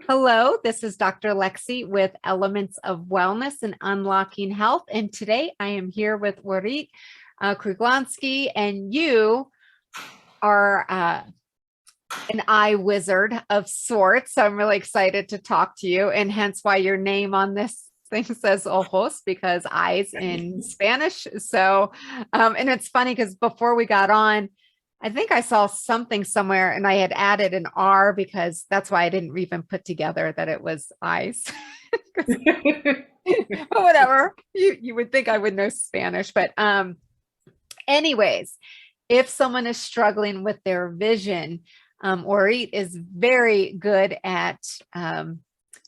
Hello, this is Dr. Lexi with Elements of Wellness and Unlocking Health. And today I am here with Orit Kruglanski, and you are an eye wizard of sorts. So I'm really excited to talk to you, and hence why your name on this thing says ojos, because eyes in Spanish. So, and it's funny because before we got on, I think I saw something somewhere and I had added an R because that's why I didn't even put together that it was eyes. But whatever. You would think I would know Spanish, but anyways, if someone is struggling with their vision, Orit is very good at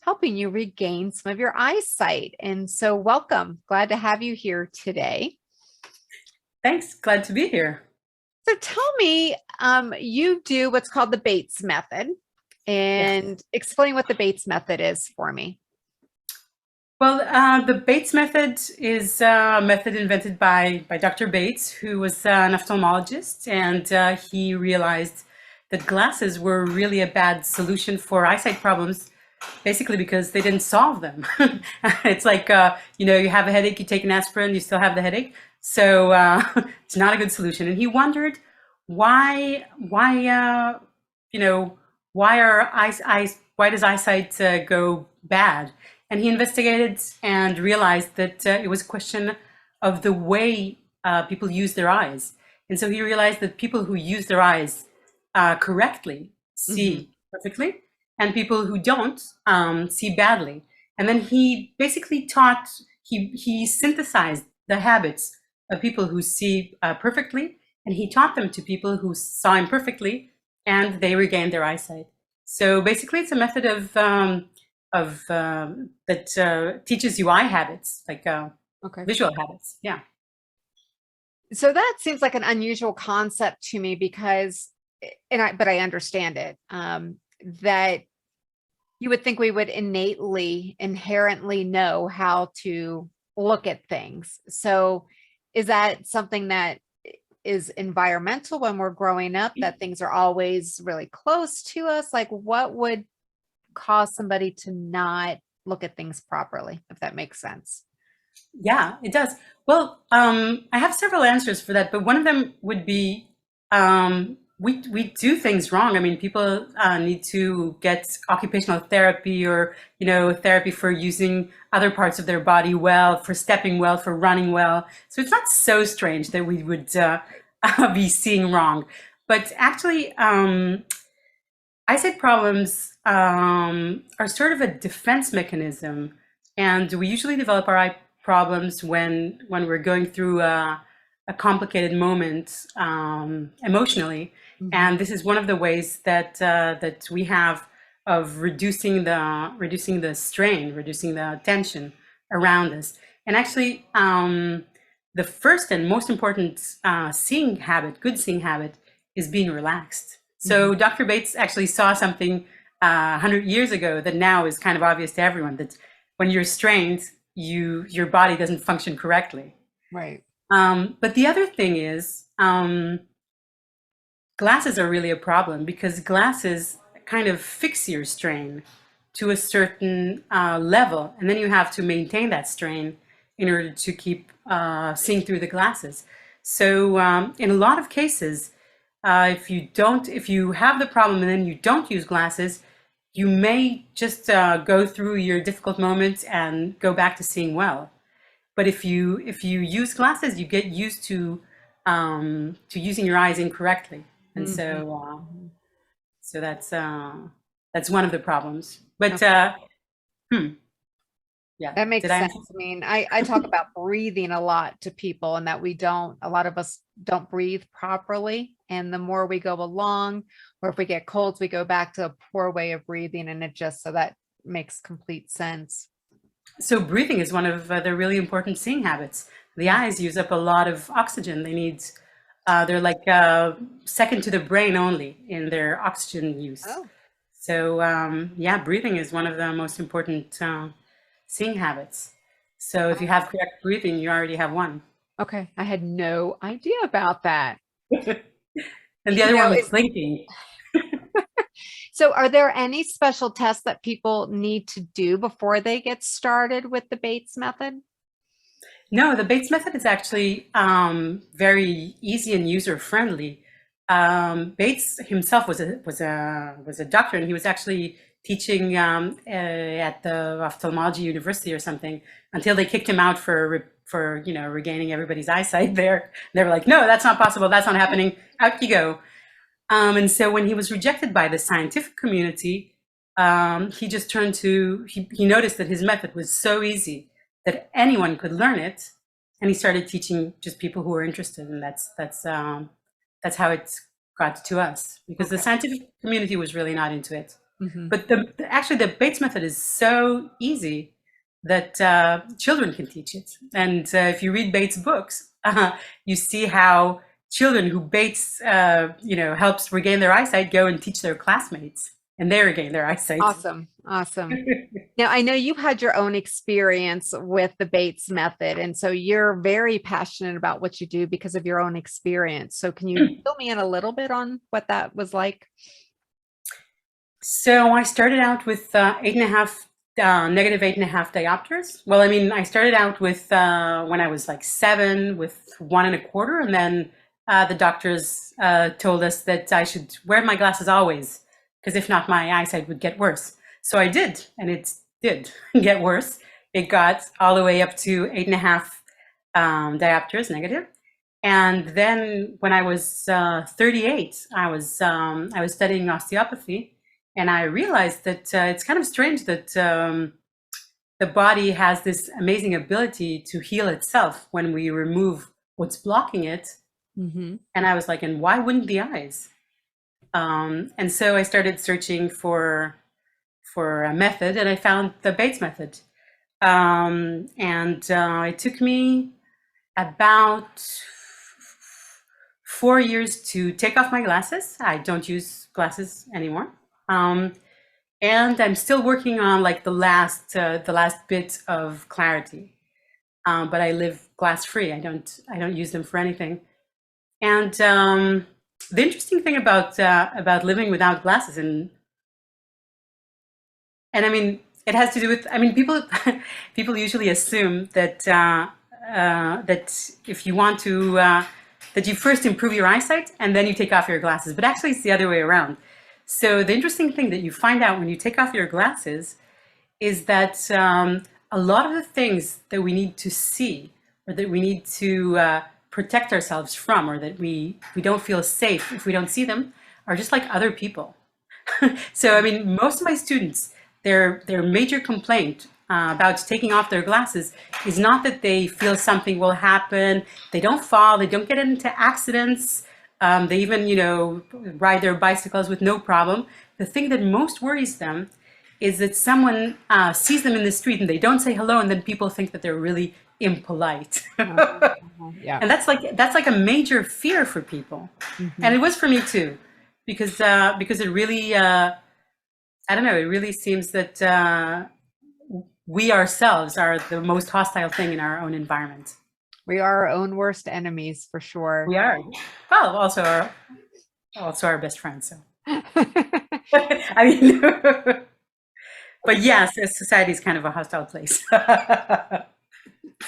helping you regain some of your eyesight. And so welcome. Glad to have you here today. Thanks. Glad to be here. So tell me, you do what's called the Bates method, and explain what the Bates method is for me. Well, the Bates method is a method invented by Dr. Bates, who was an ophthalmologist, and he realized that glasses were really a bad solution for eyesight problems, basically because they didn't solve them. It's like, you have a headache, you take an aspirin, you still have the headache. So it's not a good solution. And he wondered why does eyesight go bad? And he investigated and realized that it was a question of the way people use their eyes. And so he realized that people who use their eyes correctly see perfectly, and people who don't see badly. And then he basically he synthesized the habits of people who see perfectly, and he taught them to people who saw imperfectly, and they regained their eyesight. So basically, it's a method that teaches you eye habits, like visual habits. Yeah. So that seems like an unusual concept to me because, but I understand it, that you would think we would inherently know how to look at things. So is that something that is environmental when we're growing up, that things are always really close to us? Like, what would cause somebody to not look at things properly, if that makes sense? Yeah, it does. Well, I have several answers for that, but one of them would be we do things wrong. I mean, people need to get occupational therapy, or therapy for using other parts of their body well, for stepping well, for running well. So it's not so strange that we would be seeing wrong. But actually, eyesight problems are sort of a defense mechanism, and we usually develop our eye problems when we're going through a complicated moment emotionally. And this is one of the ways that we have of reducing the strain, reducing the tension around us. And actually, the first and most important good seeing habit, is being relaxed. So Dr. Bates actually saw something 100 years ago that now is kind of obvious to everyone, that when you're strained, your body doesn't function correctly. Right. But the other thing is, glasses are really a problem, because glasses kind of fix your strain to a certain level, and then you have to maintain that strain in order to keep seeing through the glasses. So in a lot of cases, if you have the problem and then you don't use glasses, you may just go through your difficult moments and go back to seeing well. But if you use glasses, you get used to using your eyes incorrectly, and so that's one of the problems. But yeah, That makes sense. I mean, I talk about breathing a lot to people, and that a lot of us don't breathe properly. And the more we go along, or if we get colds, we go back to a poor way of breathing, and so that makes complete sense. So breathing is one of the really important seeing habits. The eyes use up a lot of oxygen. They're like second to the brain only in their oxygen use. Oh. So yeah, breathing is one of the most important seeing habits. So if you have correct breathing, you already have one. Okay, I had no idea about that. And the other one is blinking. So are there any special tests that people need to do before they get started with the Bates method? No, the Bates method is actually very easy and user friendly. Bates himself was a doctor, and he was actually teaching at the ophthalmology university or something until they kicked him out for regaining everybody's eyesight. There, they were like, no, that's not possible. That's not happening. Out you go. And so when he was rejected by the scientific community, he just turned to he noticed that his method was so easy that anyone could learn it, and he started teaching just people who were interested, and that's how it got to us, because the Okay. scientific community was really not into it. Mhm. But actually the Bates method is so easy that children can teach it, and if you read Bates books, you see how children who Bates helps regain their eyesight go and teach their classmates, and they regain their eyesight. Awesome. Awesome. Now, I know you've had your own experience with the Bates method, and so you're very passionate about what you do because of your own experience. So can you fill me in a little bit on what that was like? So I started out with 8.5, negative 8.5 diopters. Well, I mean, I started out with when I was like 7 with 1.25, and then the doctors told us that I should wear my glasses always, because if not, my eyesight would get worse. So I did, and it did get worse. It got all the way up to 8.5 diopters negative. And then when I was 38, I was studying osteopathy, and I realized that it's kind of strange that the body has this amazing ability to heal itself when we remove what's blocking it. Mm-hmm. And I was like, and why wouldn't the eyes? And so I started searching for a method, and I found the Bates method. And it took me about 4 years to take off my glasses. I don't use glasses anymore. And I'm still working on like the last bit of clarity. But I live glass free. I don't use them for anything. And the interesting thing about living without glasses, and I mean, it has to do with, I mean, people people usually assume that that if you want to that you first improve your eyesight and then you take off your glasses, but actually it's the other way around. So the interesting thing that you find out when you take off your glasses is that a lot of the things that we need to see, or that we need to protect ourselves from, or that we don't feel safe if we don't see them, are just like other people. So I mean, most of my students, their major complaint about taking off their glasses is not that they feel something will happen. They don't fall. They don't get into accidents. They even, ride their bicycles with no problem. The thing that most worries them is that someone sees them in the street and they don't say hello, and then people think that they're really impolite. Yeah. And that's like a major fear for people. Mm-hmm. And it was for me too, because it really, I don't know, it really seems that we ourselves are the most hostile thing in our own environment. We are our own worst enemies for sure. We are. Well, also our best friends. So I mean, but yes, society is kind of a hostile place.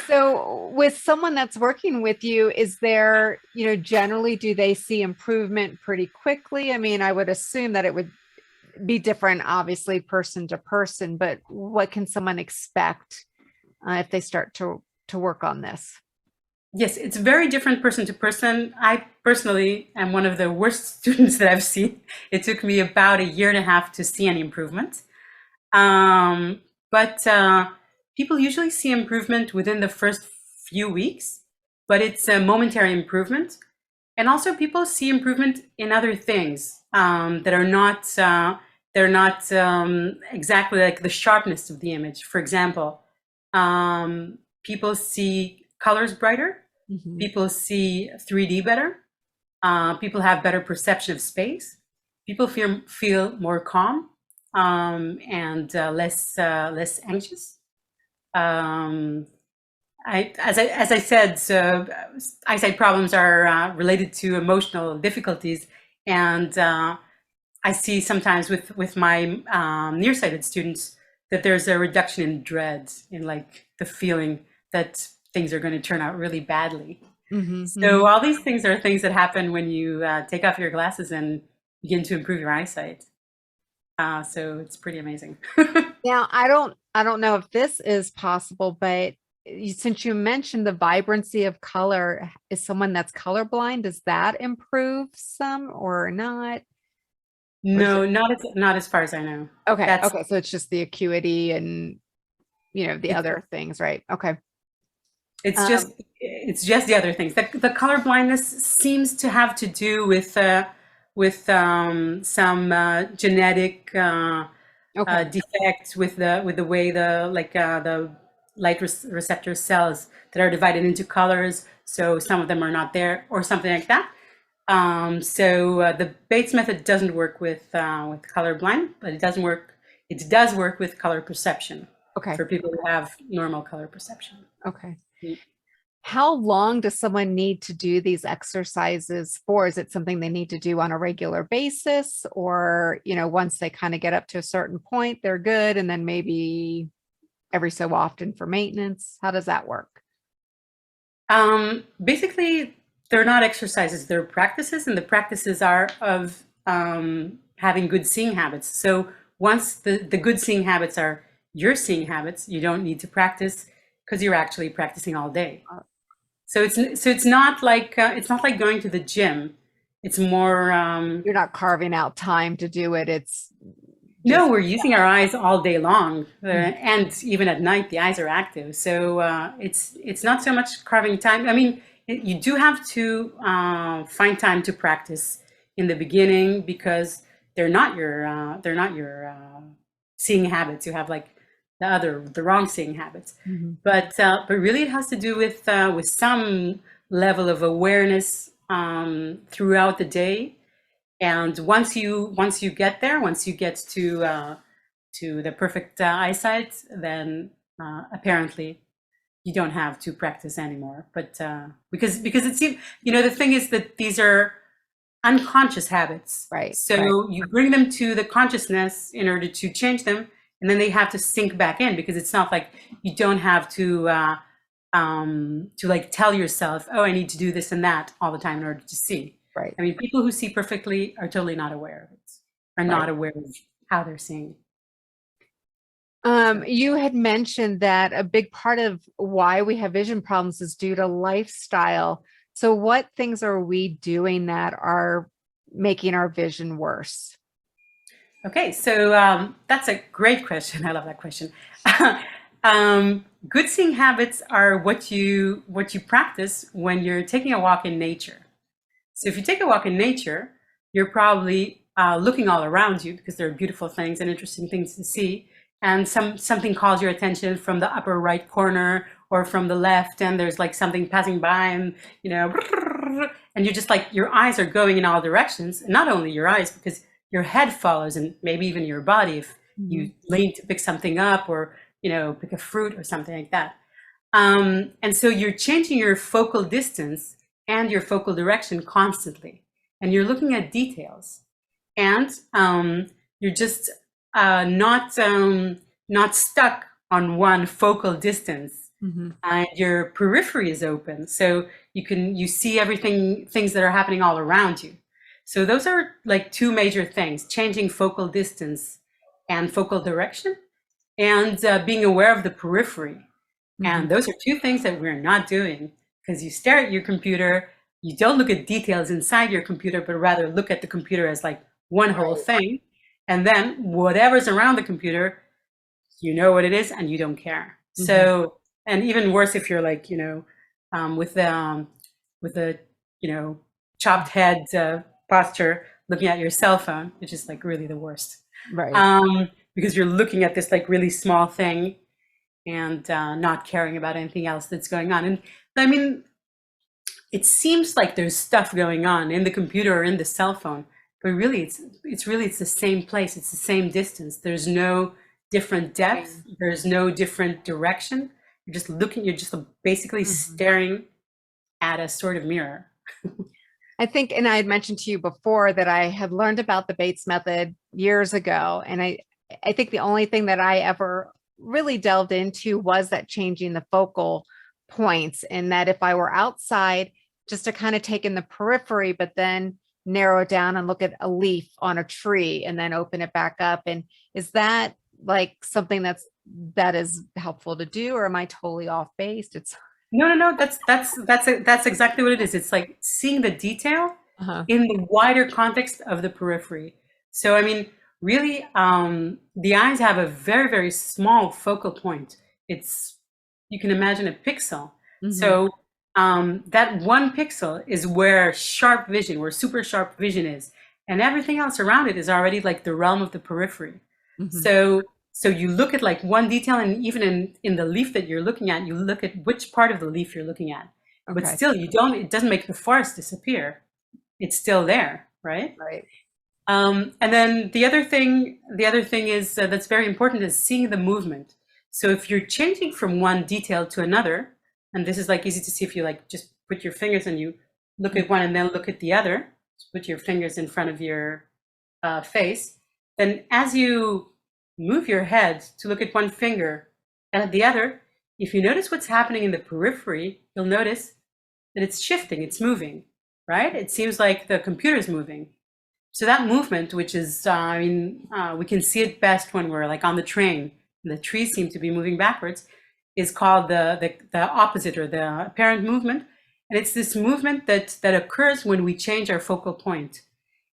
So with someone that's working with you, is there, generally, do they see improvement pretty quickly? I mean, I would assume that it would be different, obviously, person to person, but what can someone expect if they start to work on this? Yes, it's very different person to person. I personally am one of the worst students that I've seen. It took me about 1.5 years to see any improvement. But people usually see improvement within the first few weeks, but it's a momentary improvement. And also people see improvement in other things that are not, they're not exactly like the sharpness of the image. For example, people see colors brighter. Mm-hmm. People see 3D better. People have better perception of space. People feel more calm and less anxious. As I said, so eyesight problems are related to emotional difficulties, and I see sometimes with my nearsighted students that there's a reduction in dread, in like the feeling that things are going to turn out really badly. So all these things are things that happen when you take off your glasses and begin to improve your eyesight. So it's pretty amazing. Now, I don't know if this is possible, but since you mentioned the vibrancy of color, is someone that's colorblind, does that improve some or not? Or is No, it not as far as I know. okay? That's Okay, so it's just the acuity and the it's other things, right? Okay. it's just Um, it's just the other things. The color blindness seems to have to do with some genetic okay. defects with the way the light receptor cells that are divided into colors. So some of them are not there, or something like that. The Bates method doesn't work with colorblind, but it doesn't work. It does work with color perception Okay. for people who have normal color perception. Okay. How long does someone need to do these exercises for? Is it something they need to do on a regular basis, or, once they kind of get up to a certain point, they're good, and then maybe every so often for maintenance? How does that work? Basically, they're not exercises; they're practices, and the practices are of having good seeing habits. So once the good seeing habits are your seeing habits, you don't need to practice because you're actually practicing all day. So it's it's not like going to the gym. It's more You're not carving out time to do it. It's no, just we're using our eyes all day long, Mhm. and even at night, the eyes are active. So it's not so much carving time. I mean, you do have to find time to practice in the beginning because they're not your seeing habits. You have like the wrong seeing habits, Mhm. but really it has to do with some level of awareness throughout the day. And once you get there, once you get to the perfect eyesight, then apparently you don't have to practice anymore. But because it seems, the thing is that these are unconscious habits. Right, right. So you bring them to the consciousness in order to change them, and then they have to sink back in, because it's not like you don't have to like tell yourself, oh, I need to do this and that all the time in order to see. Right, I mean, people who see perfectly are totally not aware of it, are right. not aware of how they're seeing. So, You had mentioned that a big part of why we have vision problems is due to lifestyle. So what things are we doing that are making our vision worse? okay, so that's a great question. I love that question. Good seeing habits are what you practice when you're taking a walk in nature. So if you take a walk in nature, you're probably looking all around you because there are beautiful things and interesting things to see. And something calls your attention from the upper right corner or from the left, and there's like something passing by, and and you're just like, your eyes are going in all directions. And not only your eyes, because your head follows, and maybe even your body if you Mhm. lean to pick something up, or pick a fruit or something like that. And so you're changing your focal distance and your focal direction constantly, and you're looking at details, and you're just not stuck on one focal distance, Mhm. and your periphery is open, so you see things that are happening all around you. So those are like two major things: changing focal distance and focal direction, and being aware of the periphery. Mhm. And those are two things that we're not doing, because you stare at your computer, you don't look at details inside your computer, but rather look at the computer as like one whole Right. thing. And then whatever's around the computer, you know what it is and you don't care. Mhm. So, and even worse if you're like, with the, chopped head posture, looking at your cell phone, which is like really the worst. Right. Because you're looking at this like really small thing, and not caring about anything else that's going on. And I mean, it seems like there's stuff going on in the computer or in the cell phone, but really it's the same place, it's the same distance. There's no different depth, there's no different direction. You're just basically Mhm. staring at a sort of mirror. I think, and I had mentioned to you before that I had learned about the Bates method years ago. And I think the only thing that I ever really delved into was that changing the focal points, and that if I were outside, just to kind of take in the periphery, but then narrow it down and look at a leaf on a tree and then open it back up. And is that like something that is helpful to do, or am I totally off base? It's No. That's exactly what it is. It's like seeing the detail uh-huh. in the wider context of the periphery. So, I mean, really, the eyes have a very, very small focal point. It's, you can imagine a pixel. Mhm. So, that one pixel is where sharp vision, where super sharp vision is, and everything else around it is already like the realm of the periphery. Mhm. So you look at like one detail, and even in the leaf that you're looking at, you look at which part of the leaf you're looking at. But Okay. still, it doesn't make the forest disappear. It's still there, right? Right. And then the other thing is that's very important is seeing the movement. So if you're changing from one detail to another, and this is like easy to see if you like just put your fingers and you look at one and then look at the other, just put your fingers in front of your face, then as you move your head to look at one finger and at the other, if you notice what's happening in the periphery, you'll notice that it's shifting, it's moving, right? It seems like the computer's moving. So that movement, which is, we can see it best when we're like on the train, and the trees seem to be moving backwards, is called the opposite, or the apparent movement. And it's this movement that occurs when we change our focal point.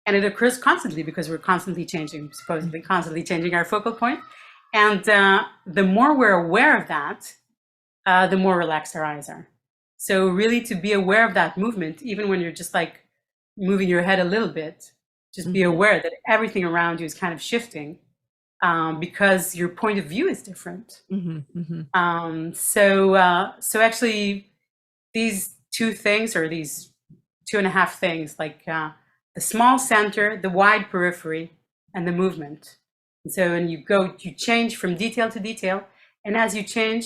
And it occurs constantly because we're supposedly constantly changing our focal point. And the more we're aware of that, the more relaxed our eyes are. So really to be aware of that movement, even when you're just like moving your head a little bit, just be Mhm. aware that everything around you is kind of shifting, because your point of view is different. Mhm. Mhm. So actually, these two things, or these two and a half things, like the small center, the wide periphery, and the movement. And so when you change from detail to detail, and as you change,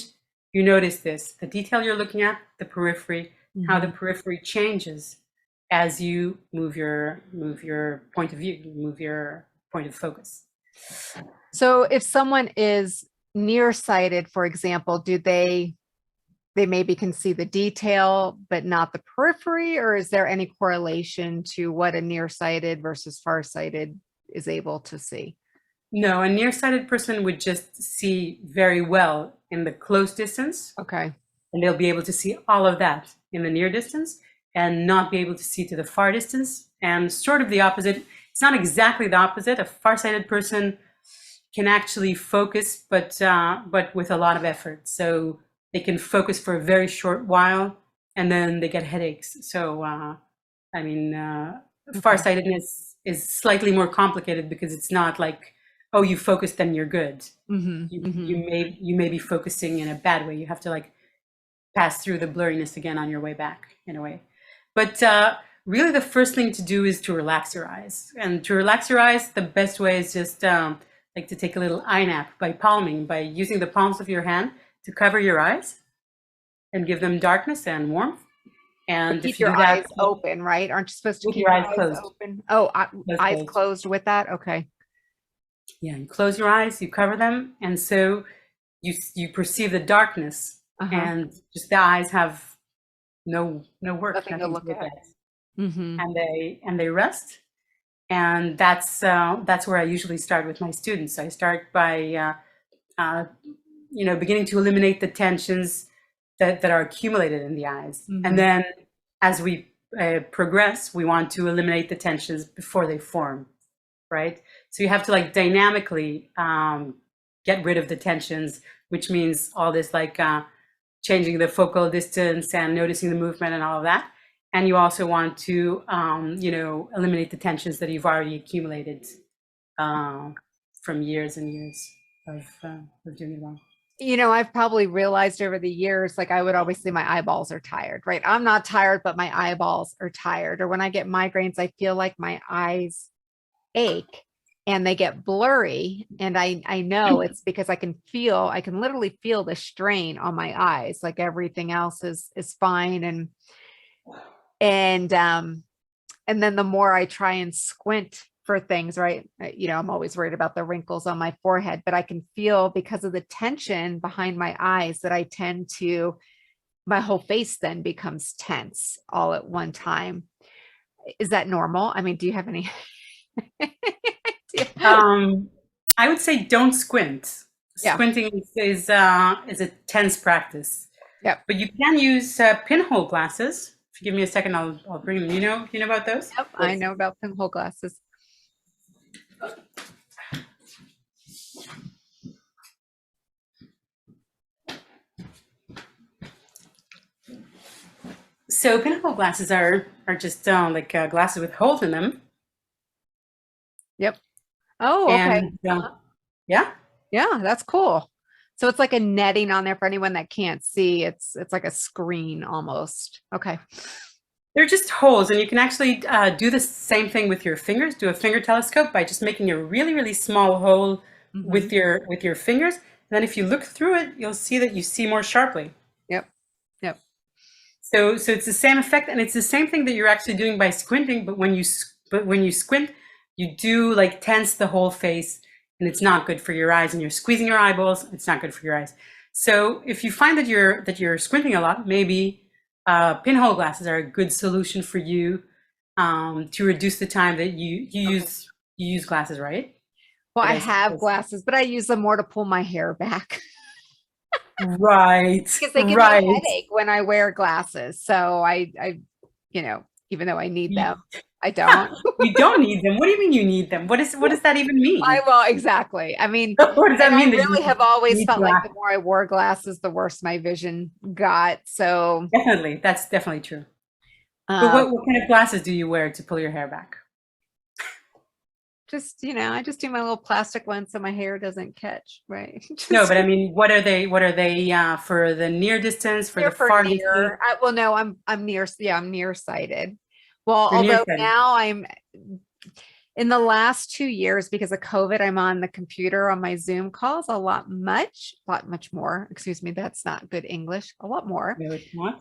you notice this: the detail you're looking at, the periphery, how the Mhm. periphery changes as you move your point of view, move your point of focus. So if someone is nearsighted, for example, do they maybe can see the detail but not the periphery, or is there any correlation to what a nearsighted versus farsighted is able to see? No, a nearsighted person would just see very well in the close distance, Okay. and they'll be able to see all of that in the near distance and not be able to see to the far distance. And sort of the opposite. It's not exactly the opposite. A farsighted person can actually focus, but with a lot of effort. So they can focus for a very short while, and then they get headaches. So I mean, Okay. farsightedness is slightly more complicated because it's not like, oh, you focused, then you're good. Mhm. You Mhm. you may be focusing in a bad way. You have to like pass through the blurriness again on your way back, in a way. But really, the first thing to do is to relax your eyes. And to relax your eyes, the best way is just like to take a little eye nap by palming, by using the palms of your hand to cover your eyes and give them darkness and warmth. But And keep if you your do that eyes open, right? Aren't you supposed to with keep your your eyes eyes closed, open? Oh, eyes closed. closed with that? Okay. Yeah, you close your eyes, you cover them, and so you perceive the darkness, Uh-huh. and just the eyes have no work, Nothing to nothing to look look at. at, Mhm. and they rest. And that's where I usually start with my students. I start by uh, beginning to eliminate the tensions that are accumulated in the eyes, and Mhm. then as we progress, we want to eliminate the tensions before they form, right? So you have to like dynamically get rid of the tensions, which means all this like changing the focal distance and noticing the movement and all of that. And you also want to, eliminate the tensions that you've already accumulated uh, from years and years of doing it wrong. I've probably realized over the years, like I would always say my eyeballs are tired, right? I'm not tired, but my eyeballs are tired. Or when I get migraines, I feel like my eyes ache and they get blurry. And I know it's because I can literally feel the strain on my eyes, like everything else is fine. And And then the more I try and squint for things, right? I'm always worried about the wrinkles on my forehead, but I can feel because of the tension behind my eyes that I tend to, my whole face then becomes tense all at one time. Is that normal? I mean, do you have any idea? I would say don't squint. Yeah. Squinting is a tense practice. Yep. But you can use pinhole glasses. If you give me a second, I'll bring them. You know about those? Yep. I know about pinhole glasses. So pinhole glasses are just like glasses with holes in them. Yep. Oh, okay. And yeah. Yeah, that's cool. So it's like a netting on there for anyone that can't see. It's like a screen almost. Okay. They're just holes, and you can actually do the same thing with your fingers. Do a finger telescope by just making a really, really small hole with your fingers. And then if you look through it, you'll see that you see more sharply. Yep. Yep. So it's the same effect, and it's the same thing that you're actually doing by squinting. But when you squint, you do like tense the whole face, and it's not good for your eyes. And you're squeezing your eyeballs. It's not good for your eyes. So if you find that you're squinting a lot, maybe pinhole glasses are a good solution for you to reduce the time that you use glasses, right? Well, I have glasses, but I use them more to pull my hair back. Right. Because they give me a headache when I wear glasses. So I even though I need them, I don't. You don't need them. What do you mean you need them? What does that even mean? Well, exactly. I mean, what does that mean? I really have always felt like the more I wore glasses, the worse my vision got. So definitely, that's definitely true. But what kind of glasses do you wear to pull your hair back? Just, I just do my little plastic ones so my hair doesn't catch, right? No, but I mean, what are they for the near distance, for the far distance? Well, no, I'm nearsighted. Well, although now I'm in the last 2 years, because of COVID, I'm on the computer on my Zoom calls a lot much more. Excuse me, that's not good English. A lot more. No, it's not.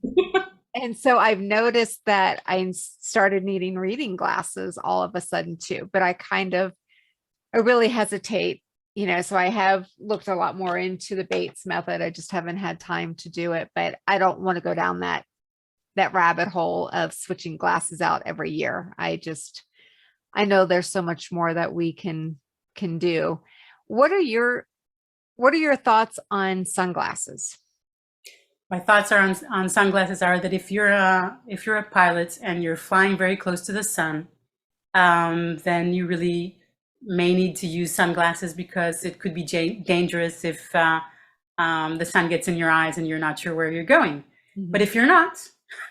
Yeah. And so I've noticed that I started needing reading glasses all of a sudden too, but I really hesitate, so I have looked a lot more into the Bates method. I just haven't had time to do it, but I don't want to go down that rabbit hole of switching glasses out every year. I know there's so much more that we can do. What are your thoughts on sunglasses? My thoughts on sunglasses are that if you're a pilot and you're flying very close to the sun, then you really may need to use sunglasses, because it could be dangerous if the sun gets in your eyes and you're not sure where you're going. But if you're not,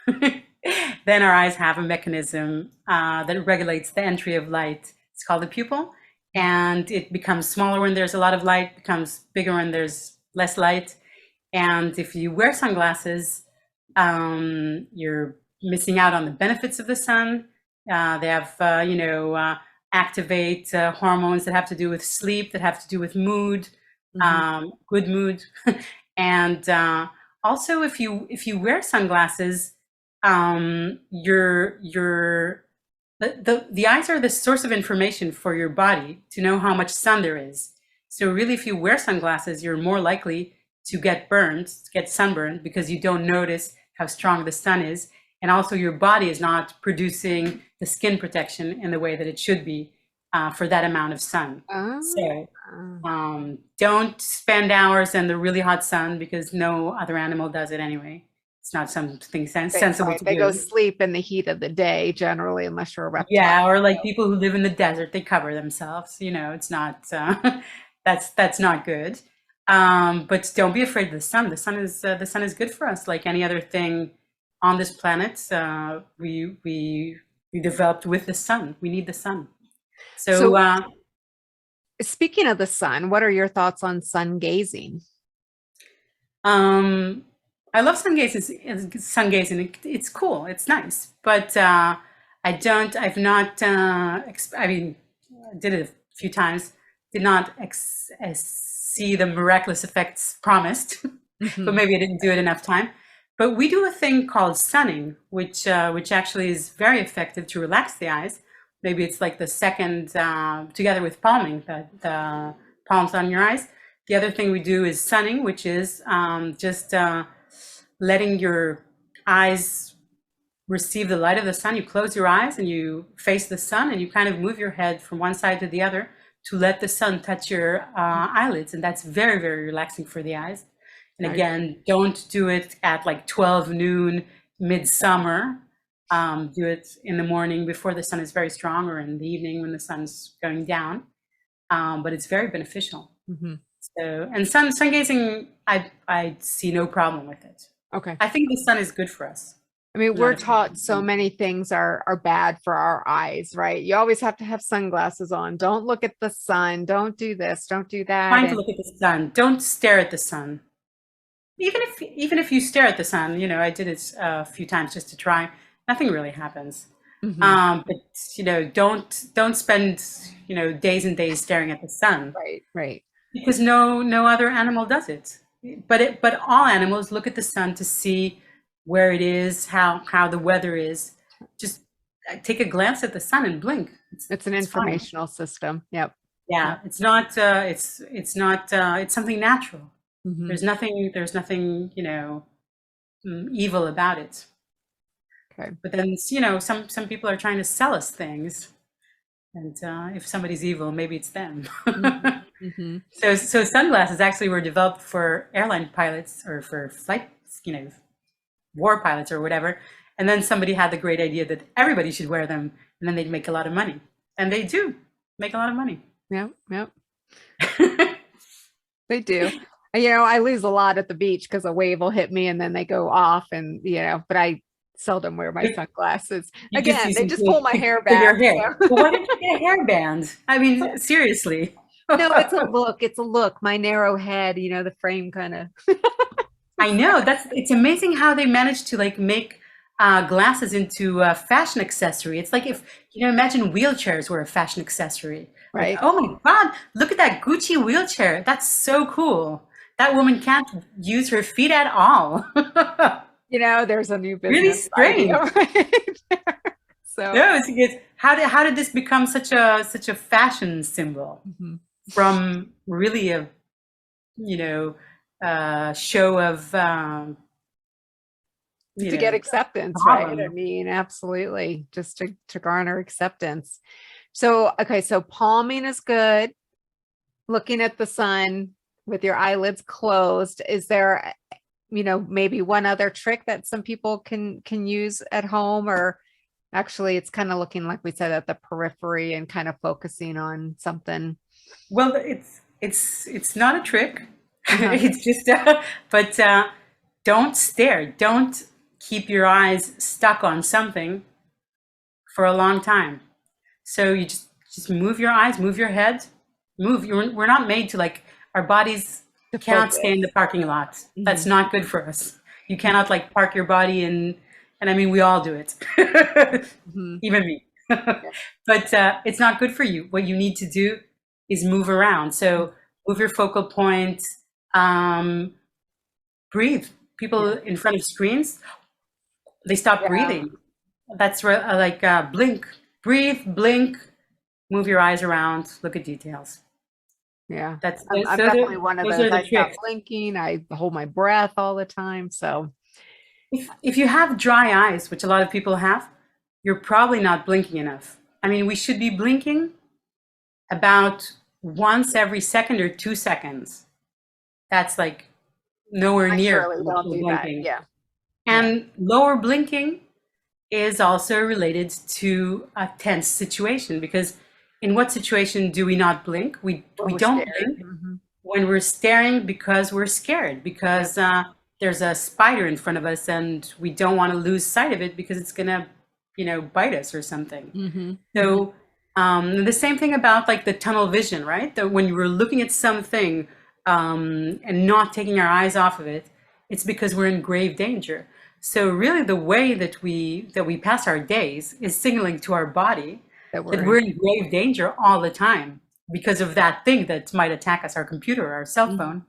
then our eyes have a mechanism that regulates the entry of light. It's called the pupil, and it becomes smaller when there's a lot of light, becomes bigger when there's less light. And if you wear sunglasses, you're missing out on the benefits of the sun. They have, activate hormones that have to do with sleep, that have to do with mood, good mood. And also, if you wear sunglasses, the eyes are the source of information for your body to know how much sun there is. So really, if you wear sunglasses, you're more likely to get sunburned, because you don't notice how strong the sun is. And also your body is not producing the skin protection in the way that it should be for that amount of sun. So don't spend hours in the really hot sun, because no other animal does it anyway. It's not something sensible to do. They go sleep in the heat of the day generally, unless you're a reptile. Yeah, or like people who live in the desert, they cover themselves. It's not, that's not good. But don't be afraid of the sun. The sun is good for us, like any other thing on this planet. We developed with the sun. We need the sun. So speaking of the sun, what are your thoughts on sun gazing? I love sun gazing. It's cool. It's nice, but I've not. I mean, I did it a few times. Did not see the miraculous effects promised, but maybe I didn't do it enough time. But we do a thing called sunning, which actually is very effective to relax the eyes. Maybe it's like the second, together with palming, the palms on your eyes. The other thing we do is sunning, which is just letting your eyes receive the light of the sun. You close your eyes and you face the sun, and you kind of move your head from one side to the other to let the sun touch your eyelids. And that's very, very relaxing for the eyes. And again, don't do it at like 12 noon, midsummer. Do it in the morning before the sun is very strong, or in the evening when the sun's going down. But it's very beneficial. Mm-hmm. So, and sun gazing, I see no problem with it. Okay. I think the sun is good for us. I mean, we're taught so many things are bad for our eyes, right? You always have to have sunglasses on. Don't look at the sun. Don't do this. Don't do that. Trying to look at the sun. Don't stare at the sun. Even if you stare at the sun, you know, I did it a few times just to try. Nothing really happens. Mm-hmm. But you know, don't spend, you know, days and days staring at the sun. Right, right. Because no other animal does it. But all animals look at the sun to see where it is, how the weather is. Just take a glance at the sun and blink. It's an informational system. Yep. Yeah, it's not. It's not. It's something natural. Mm-hmm. There's nothing, you know, evil about it. Okay. But then, you know, some people are trying to sell us things, and if somebody's evil, maybe it's them. Mm-hmm. So sunglasses actually were developed for airline pilots, or for flight, you know, war pilots or whatever. And then somebody had the great idea that everybody should wear them, and then they'd make a lot of money. And they do make a lot of money. Yep, yep. They do. You know, I lose a lot at the beach because a wave will hit me and then they go off, and you know, but I seldom wear my sunglasses. Again, they just pull my hair back. Your hair. So. Well, why don't you get a hairband? I mean, seriously. No, it's a look. It's a look. My narrow head, you know, the frame kind of. I know. It's amazing how they managed to like make glasses into a fashion accessory. It's like, if you know, imagine wheelchairs were a fashion accessory. Right. Like, oh my God, look at that Gucci wheelchair. That's so cool. That woman can't use her feet at all. You know, there's a new business. Really strange. Right? So no, it's how did this become such a fashion symbol from really a, you know, show of to get acceptance, right? I mean, absolutely, just to garner acceptance. So okay, so palming is good. Looking at the sun with your eyelids closed. Is there, you know, maybe one other trick that some people can use at home? Or actually it's kind of looking, like we said, at the periphery and kind of focusing on something? Well, it's not a trick. It's just but don't stare. Don't keep your eyes stuck on something for a long time. So you just move your eyes, move your head, move. We're not made to, like, our bodies cannot stay in the parking lot. That's not good for us. You cannot like park your body and I mean, we all do it, even me. But it's not good for you. What you need to do is move around. So move your focal point, breathe. People in front of screens, they stop breathing. That's like blink, breathe, blink, move your eyes around, look at details. Yeah, I'm definitely one of those. I stop blinking. I hold my breath all the time. So if you have dry eyes, which a lot of people have, you're probably not blinking enough. I mean, we should be blinking about once every second or 2 seconds. That's like nowhere near don't do blinking. That. Yeah. And lower blinking is also related to a tense situation, because in what situation do we not blink? We don't blink when we're staring because we're scared, because there's a spider in front of us and we don't want to lose sight of it because it's gonna, you know, bite us or something. So the same thing about like the tunnel vision, right? That when we're looking at something and not taking our eyes off of it, it's because we're in grave danger. So really the way that we pass our days is signaling to our body that we're in grave danger all the time because of that thing that might attack us, our computer or our cell phone.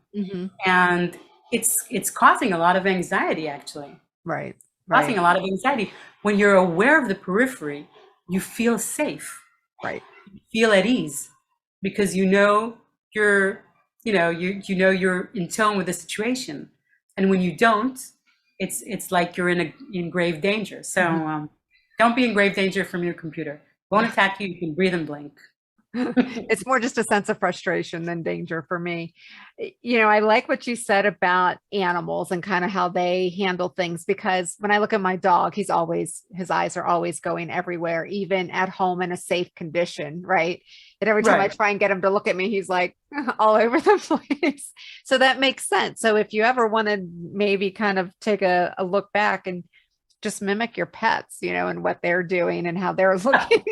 And it's causing a lot of anxiety, actually. Right. causing Right. a lot of anxiety. When you're aware of the periphery, you feel safe, Right. you feel at ease, because you know you're, you know you're in tone with the situation. And when you don't, it's like you're in grave danger. So Mhm. don't be in grave danger from your computer. Won't attack you. You can breathe and blink. It's more just a sense of frustration than danger for me. You know, I like what you said about animals and kind of how they handle things, because when I look at my dog, his eyes are always going everywhere, even at home in a safe condition, right? And every time I Right. try and get him to look at me, he's like all over the place. So that makes sense. So if you ever want to maybe kind of take a look back and just mimic your pets, you know, and what they're doing and how they're looking.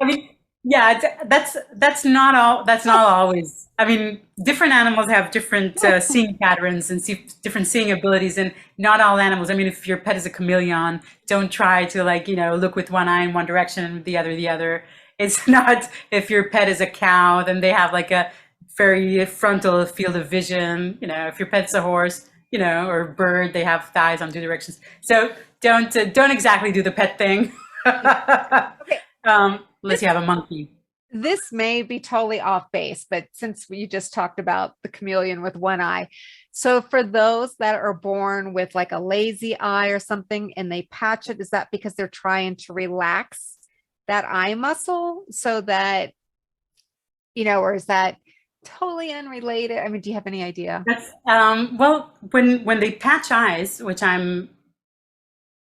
I mean, yeah, that's not always. I mean, different animals have different seeing patterns and different seeing abilities, and not all animals. I mean, if your pet is a chameleon, don't try to, like, look with one eye in one direction and the other the other. It's not. If your pet is a cow, then they have like a very frontal field of vision. If your pet's a horse, or a bird, they have thighs on two directions. So don't exactly do the pet thing. Okay. Unless you have a monkey. This may be totally off base, but since you just talked about the chameleon with one eye, so for those that are born with like a lazy eye or something and they patch it, is that because they're trying to relax that eye muscle so that, or is that totally unrelated? I mean, do you have any idea? That's well, when they patch eyes, which I'm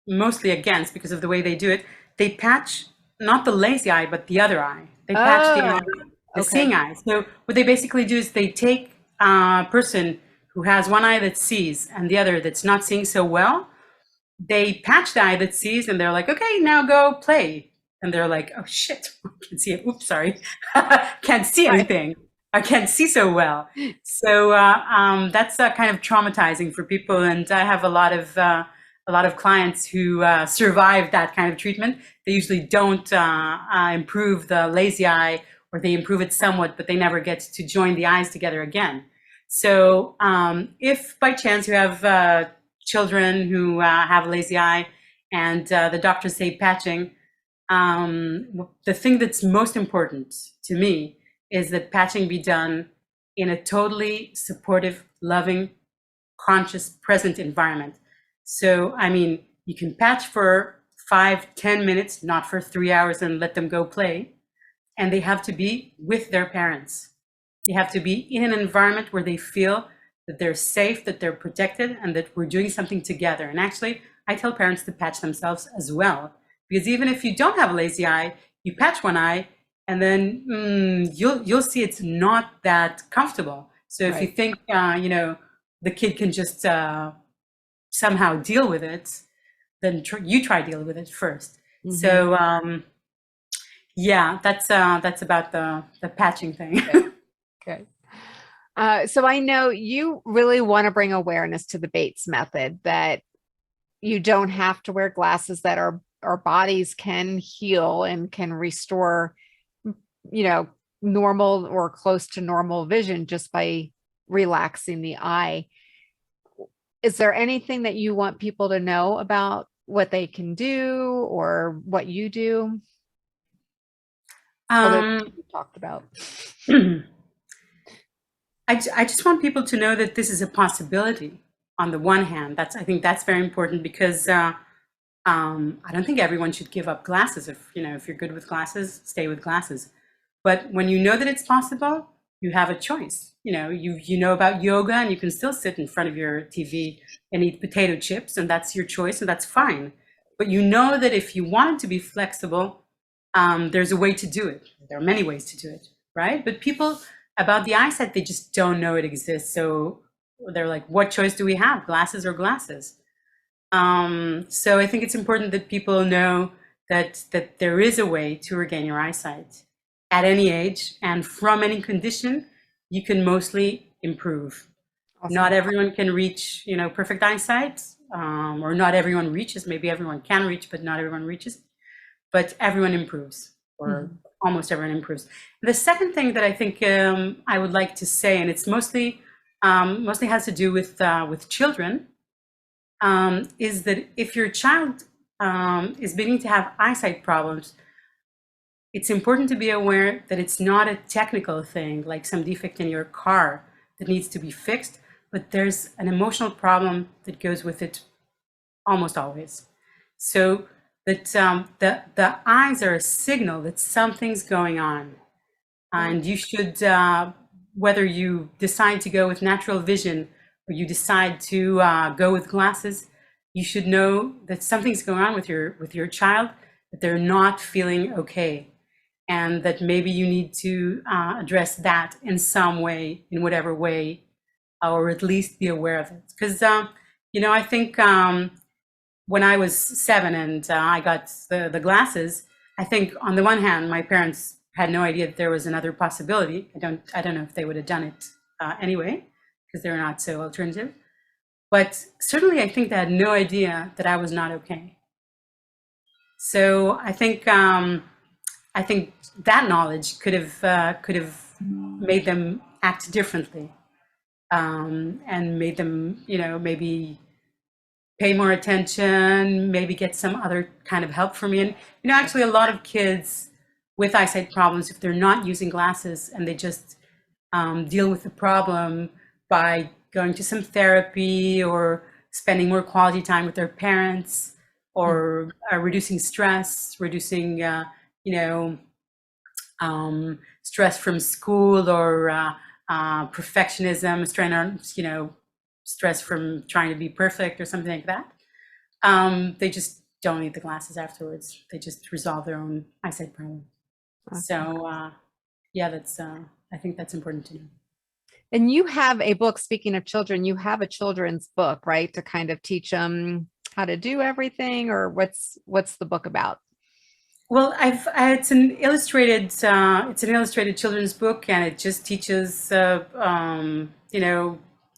mostly against because of the way they do it, they patch not the lazy eye, but the other eye. They patch the eye, Oh, the okay. seeing eye. So what they basically do is they take a person who has one eye that sees and the other that's not seeing so well. They patch the eye that sees, and they're like, okay, now go play. And they're like, oh shit, I can't see it. Oops, sorry, can't see Right. anything. I can't see so well. So that's kind of traumatizing for people. And I have a lot of clients who survive that kind of treatment. They usually don't improve the lazy eye, or they improve it somewhat, but they never get to join the eyes together again. So if by chance you have children who have a lazy eye and the doctors say patching, the thing that's most important to me is that patching be done in a totally supportive, loving, conscious, present environment. So, I mean, you can patch for 5, 10 minutes, not for 3 hours, and let them go play. And they have to be with their parents. They have to be in an environment where they feel that they're safe, that they're protected, and that we're doing something together. And actually, I tell parents to patch themselves as well, because even if you don't have a lazy eye, you patch one eye, and then you'll see it's not that comfortable. So if you Right. think the kid can just somehow deal with it, then you try deal with it first. Mhm. So yeah, that's about the patching thing. Okay. Okay. So I know you really want to bring awareness to the Bates method, that you don't have to wear glasses, that our bodies can heal and can restore, you know, normal or close to normal vision just by relaxing the eye. Is there anything that you want people to know about what they can do or what you do other than um, what we talked about? I just want people to know that this is a possibility. On the one hand, I think that's very important, because I don't think everyone should give up glasses. If you're good with glasses, stay with glasses. But when you know that it's possible, you have a choice. You know about yoga, and you can still sit in front of your TV and eat potato chips, and that's your choice, and that's fine. But you know that if you wanted to be flexible, there's a way to do it. There are many ways to do it, right? But people about the eyesight, they just don't know it exists. So they're like, what choice do we have, glasses or glasses? So I think it's important that people know that there is a way to regain your eyesight at any age and from any condition. You can mostly improve. Not Awesome. everyone can reach, perfect eyesight, or not everyone reaches. Maybe everyone can reach, but not everyone reaches. But everyone improves, or Mhm. almost everyone improves. The second thing that I think I would like to say, and it's mostly has to do with children. is that if your child is beginning to have eyesight problems, it's important to be aware that it's not a technical thing, like some defect in your car that needs to be fixed, but there's an emotional problem that goes with it almost always. So that the eyes are a signal that something's going on. And you should, whether you decide to go with natural vision or you decide to go with glasses, you should know that something's going on with your child, that they're not feeling okay, and that maybe you need to address that in some way, in whatever way, or at least be aware of it. Because I think when I was 7 and I got the glasses, I think on the one hand, my parents had no idea that there was another possibility. I don't know if they would have done it anyway, because they're not so alternative. But certainly, I think they had no idea that I was not okay. So I think that knowledge could have made them act differently, and made them, maybe pay more attention, maybe get some other kind of help for me. And actually, a lot of kids with eyesight problems, if they're not using glasses and they just deal with the problem by going to some therapy or spending more quality time with their parents, or reducing stress, reducing stress from school, or perfectionism, stress from trying to be perfect or something like that. They just don't need the glasses afterwards. They just resolve their own eyesight problem. So yeah, I think that's important to know. And you have a book, speaking of children, you have a children's book, right? To kind of teach them how to do everything, or what's the book about? Well, it's an illustrated children's book, and it just teaches the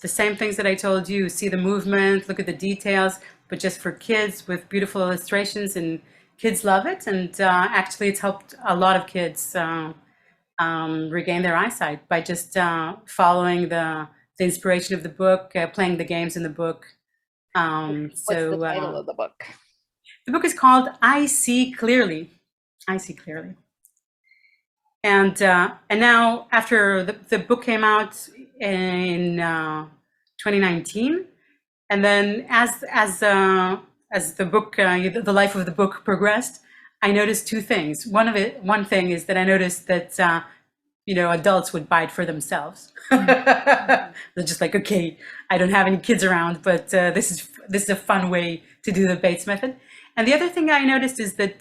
same things that I told you. See the movement, look at the details, but just for kids with beautiful illustrations, and kids love it. And actually, it's helped a lot of kids regain their eyesight by just following the inspiration of the book, playing the games in the book. What's the title of the book? The book is called I See Clearly. I See Clearly. And now, after the book came out in 2019, and then as the book, the life of the book progressed, I noticed two things. One thing is that I noticed that adults would buy it for themselves. They're just like, okay, I don't have any kids around, but this is a fun way to do the Bates method. And the other thing I noticed is that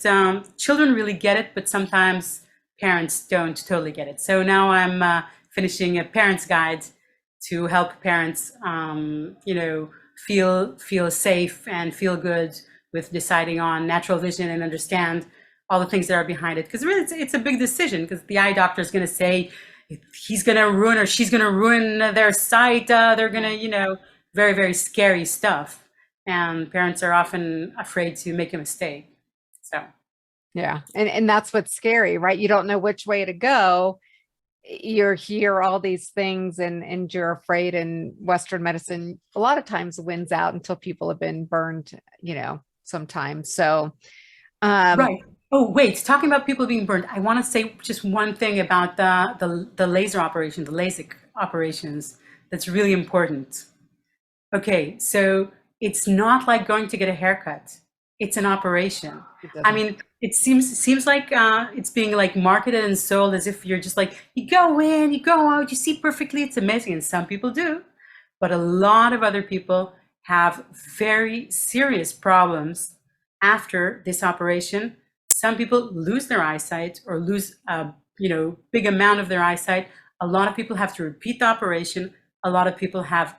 children really get it, but sometimes parents don't totally get it. So now I'm finishing a parent's guide to help parents, feel safe and feel good with deciding on natural vision and understand all the things that are behind it. Because really, it's a big decision, because the eye doctor is going to say he's going to ruin or she's going to ruin their sight. They're going to, very, very scary stuff. And parents are often afraid to make a mistake. So, yeah. And that's what's scary, right? You don't know which way to go. You hear all these things and you're afraid, and Western medicine a lot of times wins out until people have been burned, sometimes. So, right. Oh, wait, talking about people being burned, I want to say just one thing about the laser operation, the LASIK operations, that's really important. Okay, so it's not like going to get a haircut. It's an operation. I mean, it seems like it's being like marketed and sold as if you're just like, you go in, you go out, you see perfectly, it's amazing. And some people do, but a lot of other people have very serious problems after this operation. Some people lose their eyesight or lose a big amount of their eyesight. A lot of people have to repeat the operation. A lot of people have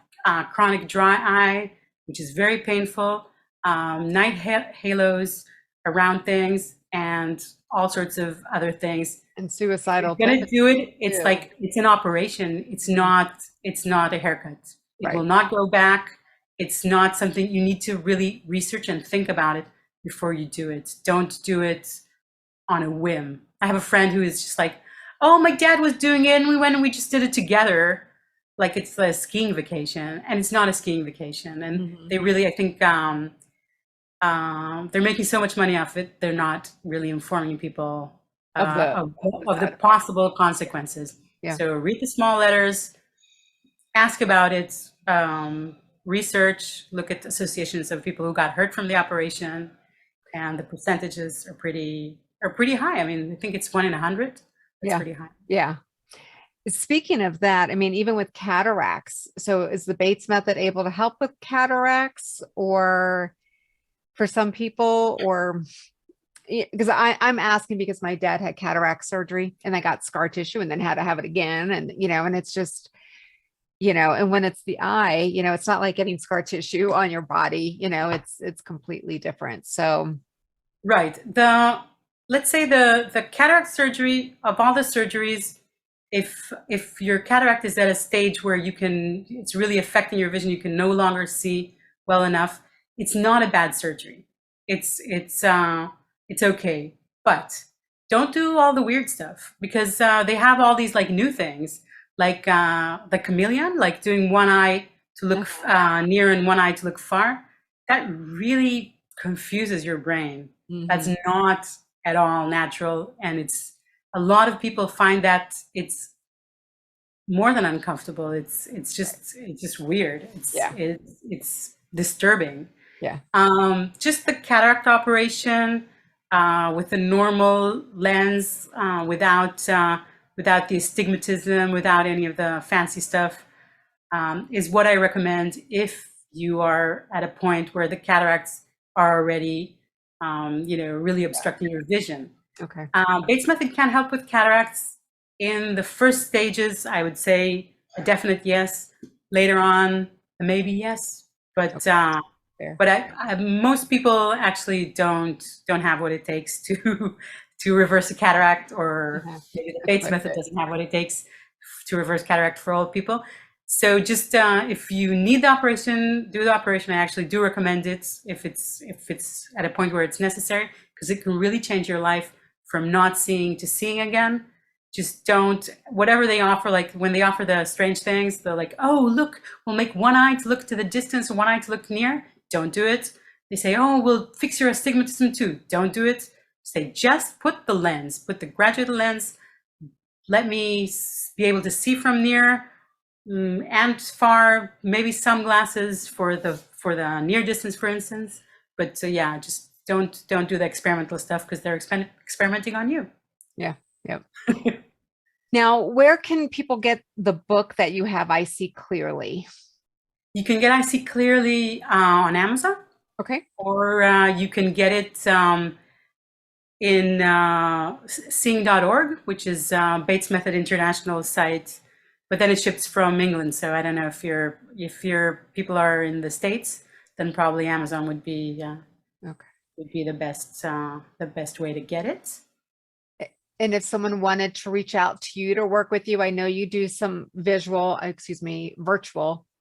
chronic dry eye, which is very painful, night halos around things, and all sorts of other things. And suicidal. If you're gonna do it, it's like it's an operation. It's not a haircut. It will not go back. It's not something you need to really research and think about it before you do it. Don't do it on a whim. I have a friend who is just like, oh, my dad was doing it and we went and we just did it together. like it's a skiing vacation, and it's not a skiing vacation. And Mhm. they really, I think, they're making so much money off it. They're not really informing people Of the of the side effects. possible consequences. Yeah. So read the small letters, ask about it, research, look at associations of people who got hurt from the operation, and the percentages are pretty high. I mean, I think it's 1 in 100. That's Yeah. pretty high. Yeah. Speaking of that, I mean, even with cataracts, so is the Bates method able to help with cataracts or for some people, or because I'm asking because my dad had cataract surgery and I got scar tissue and then had to have it again. And, and it's just, and when it's the eye, it's not like getting scar tissue on your body, it's completely different. So, Right. Let's say the cataract surgery, of all the surgeries, if your cataract is at a stage where it's really affecting your vision, you can no longer see well enough, it's not a bad surgery. It's okay, but don't do all the weird stuff, because they have all these like new things, like the chameleon, like doing one eye to look near and one eye to look far. That really confuses your brain. That's not at all natural, and a lot of people find that it's more than uncomfortable. It's just weird. It's disturbing. Yeah. Just the cataract operation with a normal lens, without the astigmatism, without any of the fancy stuff, is what I recommend if you are at a point where the cataracts are already, really obstructing your vision. Okay. Bates method can help with cataracts in the first stages. I would say a definite yes. Later on, maybe yes, but most people actually don't have what it takes to reverse a cataract, or maybe the Bates method doesn't have what it takes to reverse cataract for old people. So just if you need the operation, do the operation. I actually do recommend it if it's at a point where it's necessary, because it can really change your life from not seeing to seeing again. Just don't, whatever they offer, like when they offer the strange things, they're like, oh, look, we'll make one eye to look to the distance and one eye to look near. Don't do it. They say, oh, we'll fix your astigmatism too. Don't do it. Say, just put the graduate lens. Let me be able to see from near and far, maybe sunglasses for the near distance, for instance. But yeah, just don't do the experimental stuff, because they're experimenting on you. Yeah. Yep. Now, where can people get the book that you have, I See Clearly? You can get I See Clearly on Amazon. Okay. Or you can get it in seeing.org, which is Bates Method International site, but then it ships from England. So I don't know if your people are in the States, then probably Amazon would be the best way to get it. And if someone wanted to reach out to you to work with you, I know you do some virtual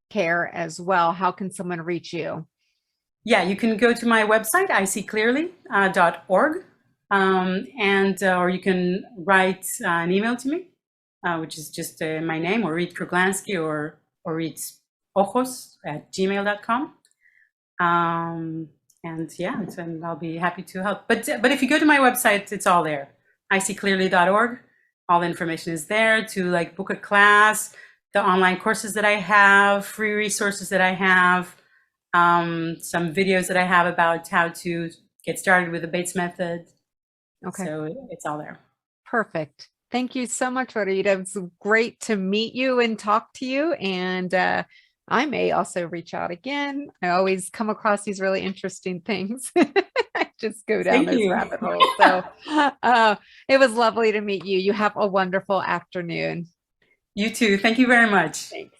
care as well. How can someone reach you? Yeah, you can go to my website, eyesightclearly.org, and or you can write an email to me, which is just my name, Orit Kruglanski, or oritojos@gmail.com. And yeah, and I'll be happy to help. But if you go to my website, it's all there. eyesightclearly.org. All the information is there to like book a class, the online courses that I have, free resources that I have, some videos that I have about how to get started with the Bates method. Okay. So it's all there. Perfect. Thank you so much, Orti. It was great to meet you and talk to you. And I may also reach out again. I always come across these really interesting things. I just go down this rabbit hole. So it was lovely to meet you. You have a wonderful afternoon. You too. Thank you very much. Thanks.